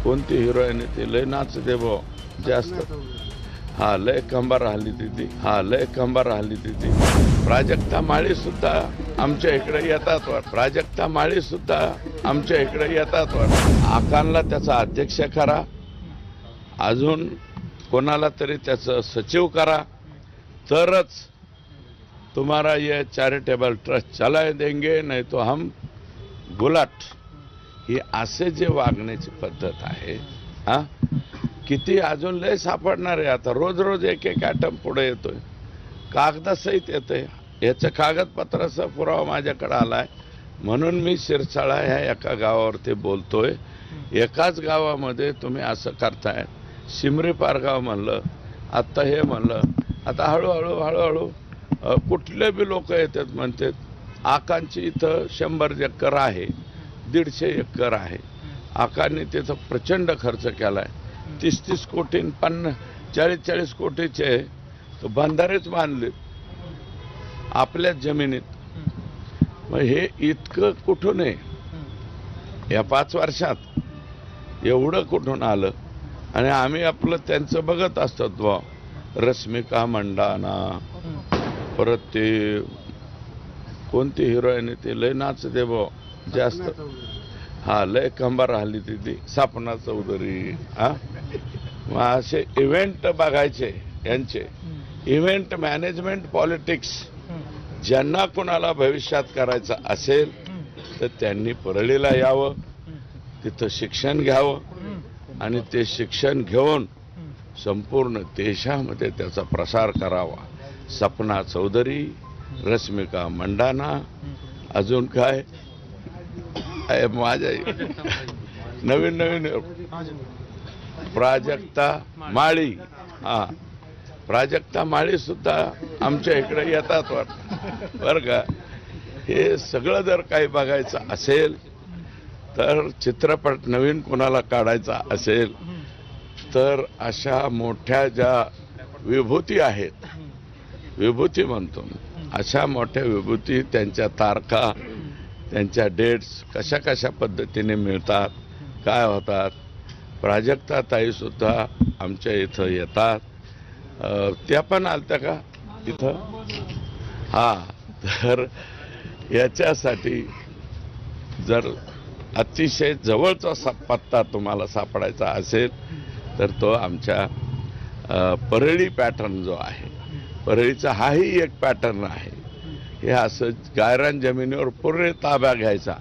कोणती हिरोईन ती लय नाचते भाऊ जास्त. हा लय कंबार हल्ली तिथे, हा लय कंबार हल्ली तिथे. प्राजक्ता माळी सुद्धा आमच्या इकडे येतात वाट, प्राजक्ता माळी सुद्धा आमच्या इकडे येतात वाट. आकांना त्याचा अध्यक्ष करा, अजून कोणाला तरी त्याचं सचिव करा, तरच तुम्हारा ये चॅरिटेबल ट्रस्ट चला देंगे, नाही तो हम गुलाट. ही असे जे वागण्याची पद्धत आहे, हा किती अजून लय सापडणार आहे. आता रोज रोज एक एक ॲटम पुढे येतोय, कागदासहित येतंय. याचं कागदपत्राचा पुरावा माझ्याकडे आलाय, म्हणून मी शिरसाळा ह्या एका गावावरती बोलतोय. एकाच गावामध्ये तुम्ही असं करताय. शिमरी पारगाव म्हणलं, आत्ता हे म्हणलं, आता हळूहळू कुठले बी लोक येतात म्हणतात आकांची इथं 100 एकर आहे, 150 एकर आहे. आकांनी तिथं प्रचंड खर्च केलाय. 30 कोटी 40 कोटीचे तो बंधारेच बांधले आपल्याच जमिनीत. मग हे इतकं कुठून आहे या 5 वर्षात, एवढं कुठून आलं? आणि आम्ही आपलं त्यांचं बघत असतो बा, रश्मिका मंडाना, परत ते कोणती हिरोईन ती लय नाचते बा जास्त. हा लय कंबार हल्ली तिथे, सपना चौधरी. हा मग असे इव्हेंट बघायचे यांचे, इव्हेंट मॅनेजमेंट पॉलिटिक्स. ज्यांना कोणाला भविष्यात करायचं असेल तर त्यांनी परळीला यावं, तिथं शिक्षण घ्यावं आणि ते शिक्षण घेऊन संपूर्ण देशामध्ये त्याचा प्रसार करावा. सपना चौधरी, रश्मिका मंडाना, अजून काय माझ्या नवीन प्राजक्ता माळी. हा प्राजक्ता माळी सुद्धा आमच्या इकडे येतात वाटतं बरं का. हे सगळं जर काही बघायचं असेल तर, चित्रपट नवीन कोणाला काढायचा असेल तर अशा मोठ्या ज्या विभूती आहेत, विभूती म्हणतो, अशा मोठ्या विभूती, त्यांच्या तारखा, त्यांच्या डेट्स कशा कशा पद्धतीने मिळतात, काय होतात. प्राजक्ता ताई सुद्धा आमच्या इथं येतात. त्या पण आलत्या का इथं? हा, तर याच्यासाठी जर अतिशय जवळचा पत्ता तुम्हाला सापडायचा असेल तर तो आमच्या परळी पॅटर्न जो आहे, परळीचा हाही एक पॅटर्न आहे. हे असं गायरान जमिनीवर पूर्ण ताबा घ्यायचा